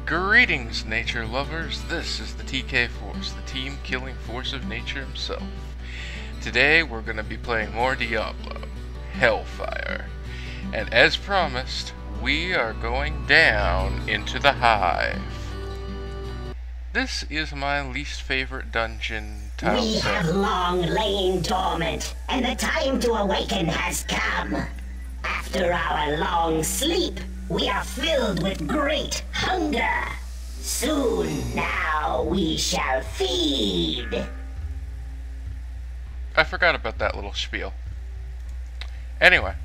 Greetings, nature lovers. This is the TKForce, the team-killing force of nature himself. Today, we're going to be playing more Diablo, Hellfire. And as promised, we are going down into the Hive. This is my least favorite dungeon tile We set. have long lain dormant, and the time to awaken has come. After our long sleep, we are filled with great hunger. Soon now we shall feed. I forgot about that little spiel. Anyway,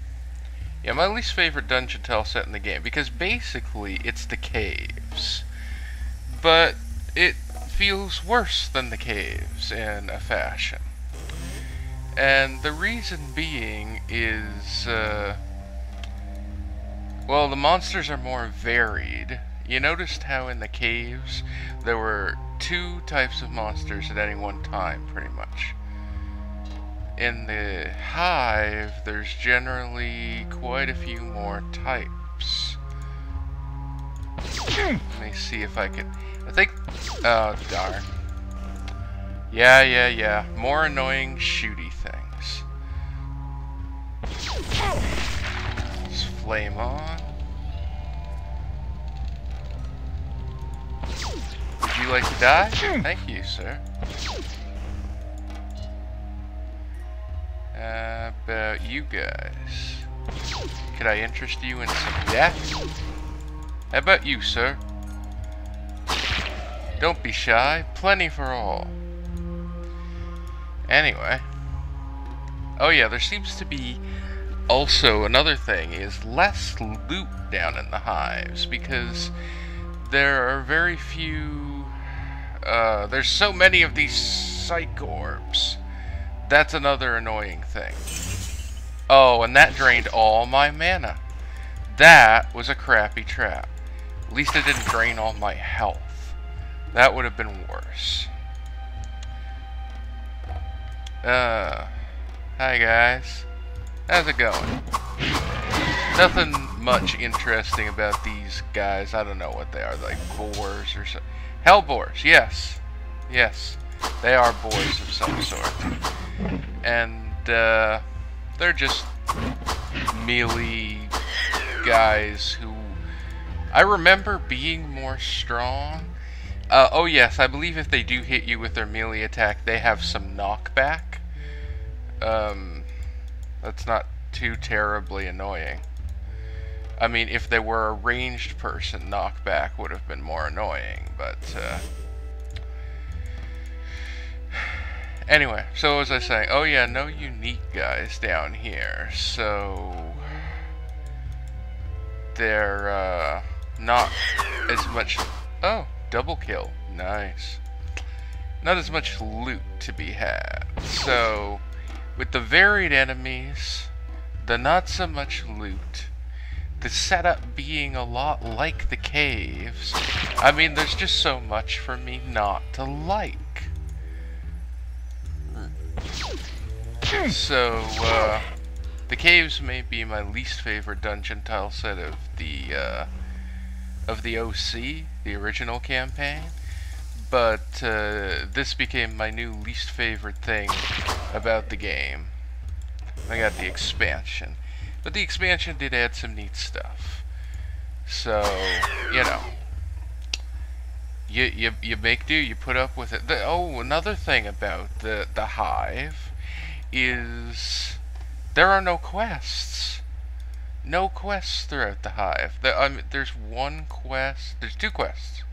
yeah, my least favorite dungeon tile set in the game, because basically it's the caves. But it feels worse than the caves in a fashion. And the reason being is, well, the monsters are more varied. You noticed how in the caves there were two types of monsters at any one time, pretty much. In the Hive, there's generally quite a few more types. Let me see if I can... I think... Oh, darn. Yeah. More annoying shooty things. Let's flame on. Would you like to die? Thank you, sir. About you guys. Could I interest you in some death? How about you, sir? Don't be shy. Plenty for all. Anyway. Oh yeah, there seems to be also another thing is less loot down in the hives because there are very few there's so many of these psych orbs. That's another annoying thing. Oh, and that drained all my mana. That was a crappy trap. At least it didn't drain all my health. That would have been worse. Hi guys. How's it going? Nothing much interesting about these guys. I don't know what they are, like boars or something. Hell boars, yes. Yes. They are boars of some sort. And they're just melee guys who I remember being more strong. Oh yes, I believe if they do hit you with their melee attack, they have some knockback. That's not too terribly annoying. I mean, if they were a ranged person, knockback would have been more annoying, but, anyway, so as I was saying, oh yeah, no unique guys down here, so they're, not as much, oh, double kill, nice. Not as much loot to be had, so with the varied enemies, the not so much loot, the setup being a lot like the caves, I mean, there's just so much for me not to like. So, the caves may be my least favorite dungeon tile set of the OC, the original campaign, but this became my new least favorite thing about the game. I got the expansion. But the expansion did add some neat stuff. So, you know. You make do, you put up with it. Oh, another thing about the Hive is there are no quests. No quests throughout the Hive. There's one quest. There's two quests.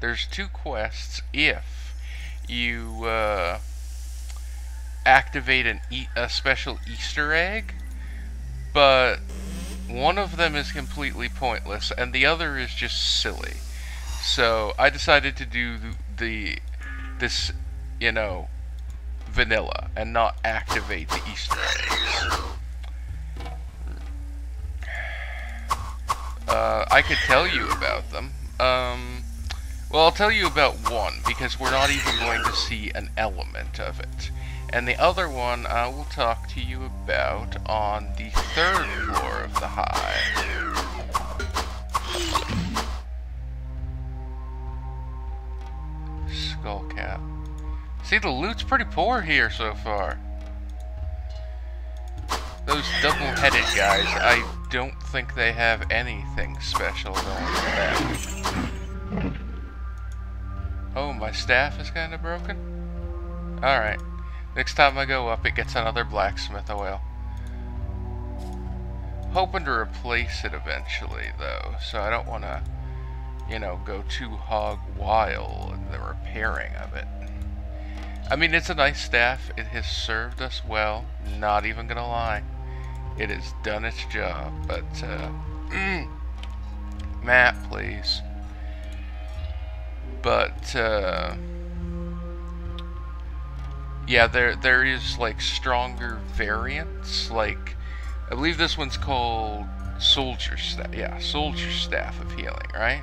There's two quests if you activate a special Easter egg, but one of them is completely pointless and the other is just silly. So I decided to do this, you know, vanilla and not activate the Easter eggs. I could tell you about them. Well, I'll tell you about one, because we're not even going to see an element of it. And the other one I will talk to you about on the 3rd floor of the Hive. skull cap. See, the loot's pretty poor here so far. Those double-headed guys, I don't think they have anything special going for them. Oh, my staff is kind of broken? Alright. Next time I go up, it gets another blacksmith oil. Hoping to replace it eventually, though, so I don't want to, you know, go too hog wild in the repairing of it. I mean, it's a nice staff. It has served us well. Not even gonna lie. It has done its job, but, Matt, please. But, yeah, there is, like, stronger variants. Like, I believe this one's called Soldier Staff. Yeah, Soldier Staff of Healing, right?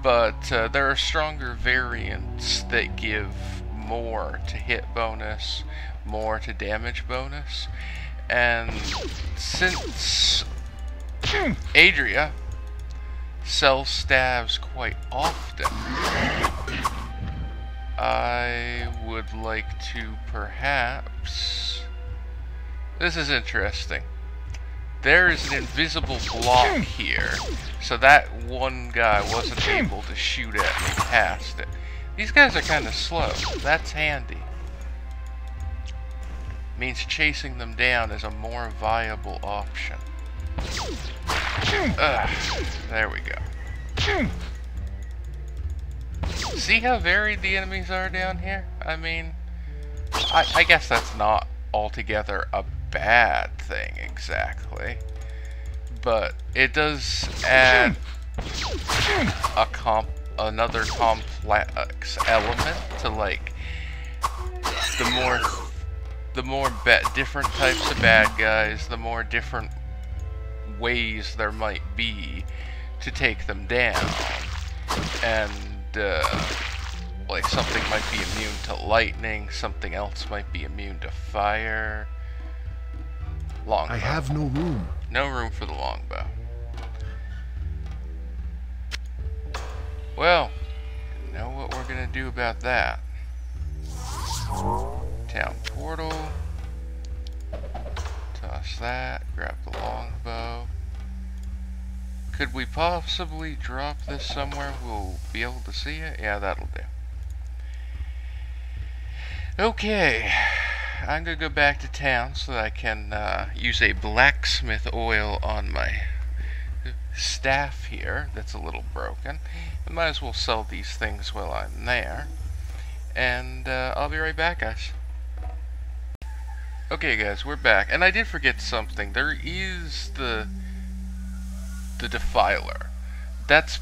But, there are stronger variants that give more to hit bonus, more to damage bonus, and since Adria sells staves quite often, I would like to perhaps... This is interesting. There is an invisible block here, so that one guy wasn't able to shoot at me past it. These guys are kind of slow. That's handy. Means chasing them down is a more viable option. There we go. See how varied the enemies are down here? I mean, I guess that's not altogether a bad thing exactly, but it does add another complex element to, like, the more different types of bad guys, the more different ways there might be to take them down. And like, something might be immune to lightning, something else might be immune to fire. Longbow. I have no room. No room for the longbow. Well, you know what we're gonna do about that. Town portal. Toss that. Grab the longbow. Could we possibly drop this somewhere we'll be able to see it? Yeah, that'll do. Okay. I'm gonna go back to town so that I can use a blacksmith oil on my staff here that's a little broken. I might as well sell these things while I'm there. And I'll be right back, guys. Okay, guys, we're back. And I did forget something. There is the Defiler. That's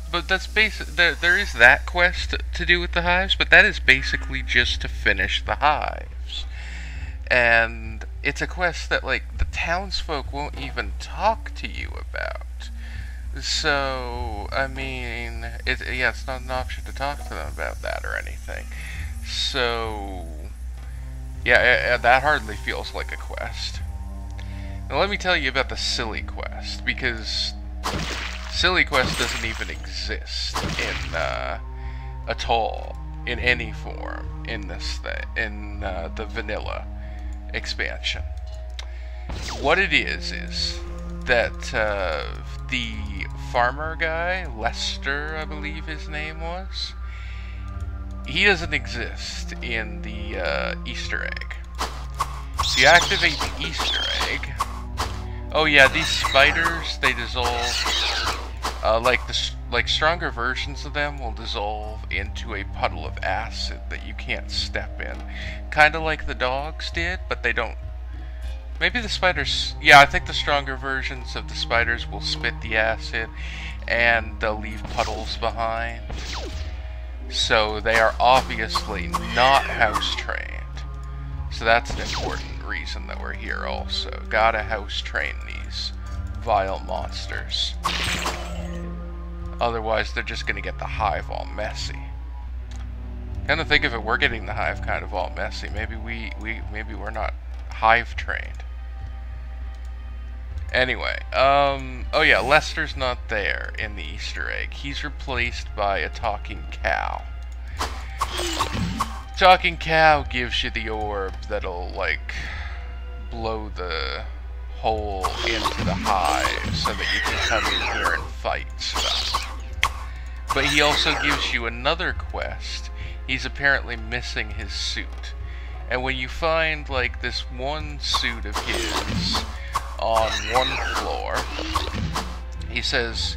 basic. There is that quest to do with the hives, but that is basically just to finish the hives. And it's a quest that, like, the townsfolk won't even talk to you about. So, I mean, it's not an option to talk to them about that or anything. So, yeah, that hardly feels like a quest. Now let me tell you about the silly quest, because silly quest doesn't even exist in at all in any form in this thing, in the vanilla expansion. What it is that the farmer guy, Lester, I believe his name was, he doesn't exist in the Easter egg. So you activate the Easter egg. Oh yeah, these spiders, they dissolve. Like stronger versions of them will dissolve into a puddle of acid that you can't step in. Kind of like the dogs did, but they don't. Maybe the spiders. Yeah, I think the stronger versions of the spiders will spit the acid, and they'll leave puddles behind. So they are obviously not house trained. So that's an important reason that we're here also. Gotta house train these vile monsters. Otherwise they're just gonna get the hive all messy. Kinda think of it, we're getting the hive kind of all messy. Maybe maybe we're not hive trained. Anyway, oh yeah, Lester's not there in the Easter egg. He's replaced by a talking cow. Talking cow gives you the orb that'll, like, blow the hole into the hive so that you can come in here and fight stuff. But he also gives you another quest. He's apparently missing his suit. And when you find, like, this one suit of his on one floor, he says,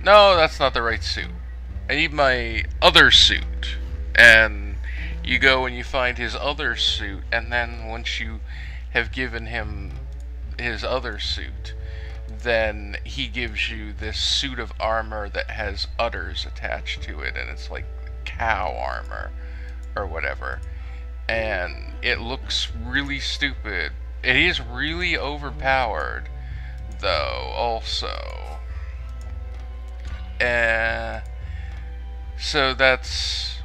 "No, that's not the right suit. I need my other suit." And you go and you find his other suit, and then once you have given him his other suit, then he gives you this suit of armor that has udders attached to it, and it's like cow armor or whatever. And it looks really stupid. It is really overpowered, though, also. So that's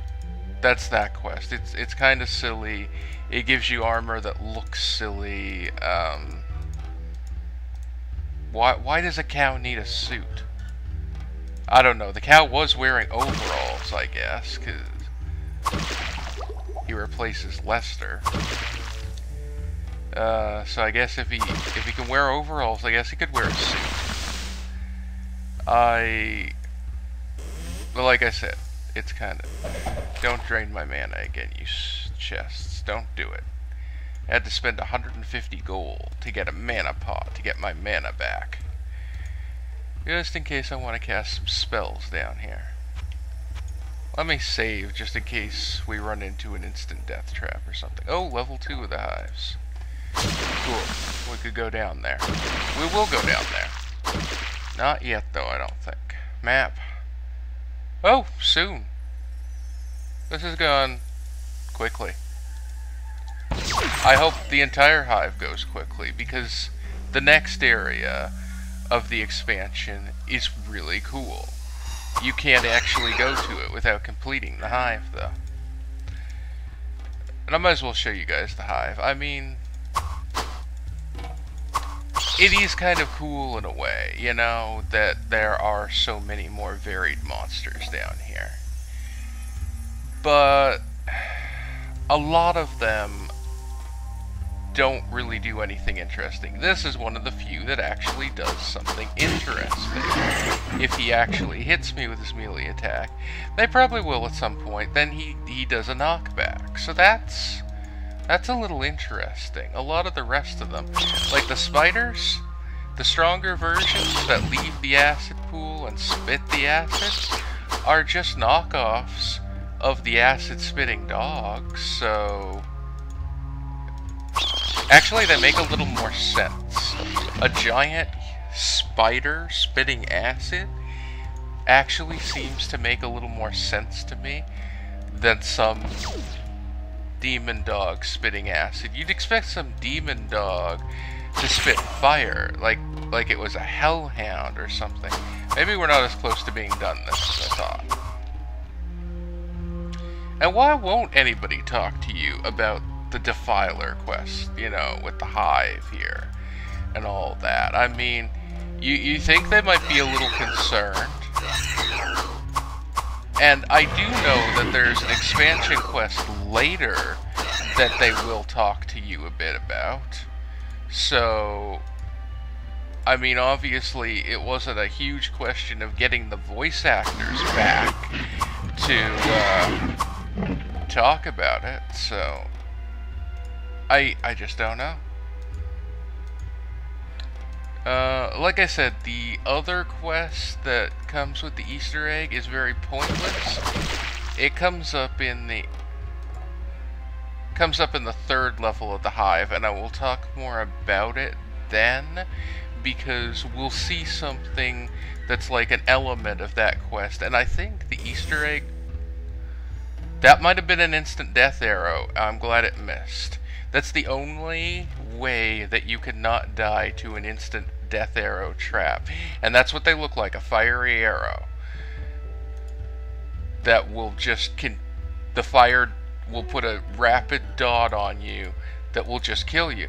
that quest. It's kind of silly. It gives you armor that looks silly. Why does a cow need a suit? I don't know. The cow was wearing overalls, I guess, because he replaces Lester. So I guess if he can wear overalls, I guess he could wear a suit. But like I said, it's kind of... Don't drain my mana again, you chests. Don't do it. I had to spend 150 gold to get a mana pot, to get my mana back. Just in case I want to cast some spells down here. Let me save, just in case we run into an instant death trap or something. Oh, level 2 of the hives. Cool. We could go down there. We will go down there. Not yet, though, I don't think. Map. Oh, soon. This is going quickly. I hope the entire hive goes quickly, because the next area of the expansion is really cool. You can't actually go to it without completing the hive, though. And I might as well show you guys the hive. I mean, it is kind of cool in a way, you know, that there are so many more varied monsters down here. But a lot of them don't really do anything interesting. This is one of the few that actually does something interesting. If he actually hits me with his melee attack, they probably will at some point, then he does a knockback. So that's a little interesting. A lot of the rest of them, like the spiders, the stronger versions that leave the acid pool and spit the acid, are just knockoffs of the acid-spitting dogs, so... Actually, they make a little more sense. A giant spider spitting acid actually seems to make a little more sense to me than some demon dog spitting acid. You'd expect some demon dog to spit fire, like it was a hellhound or something. Maybe we're not as close to being done this as I thought. And why won't anybody talk to you about the Defiler quest, you know, with the hive here and all that? I mean, you think they might be a little concerned. And I do know that there's an expansion quest later that they will talk to you a bit about. So, I mean, obviously it wasn't a huge question of getting the voice actors back to talk about it, so I just don't know. Like I said, the other quest that comes with the Easter egg is very pointless. It comes up in the third level of the hive, and I will talk more about it then, because we'll see something that's like an element of that quest. And I think the Easter egg, that might have been an instant death arrow. I'm glad it missed. That's the only way that you could not die to an instant death arrow trap. And that's what they look like, a fiery arrow. That will just, the fire will put a rapid dot on you that will just kill you.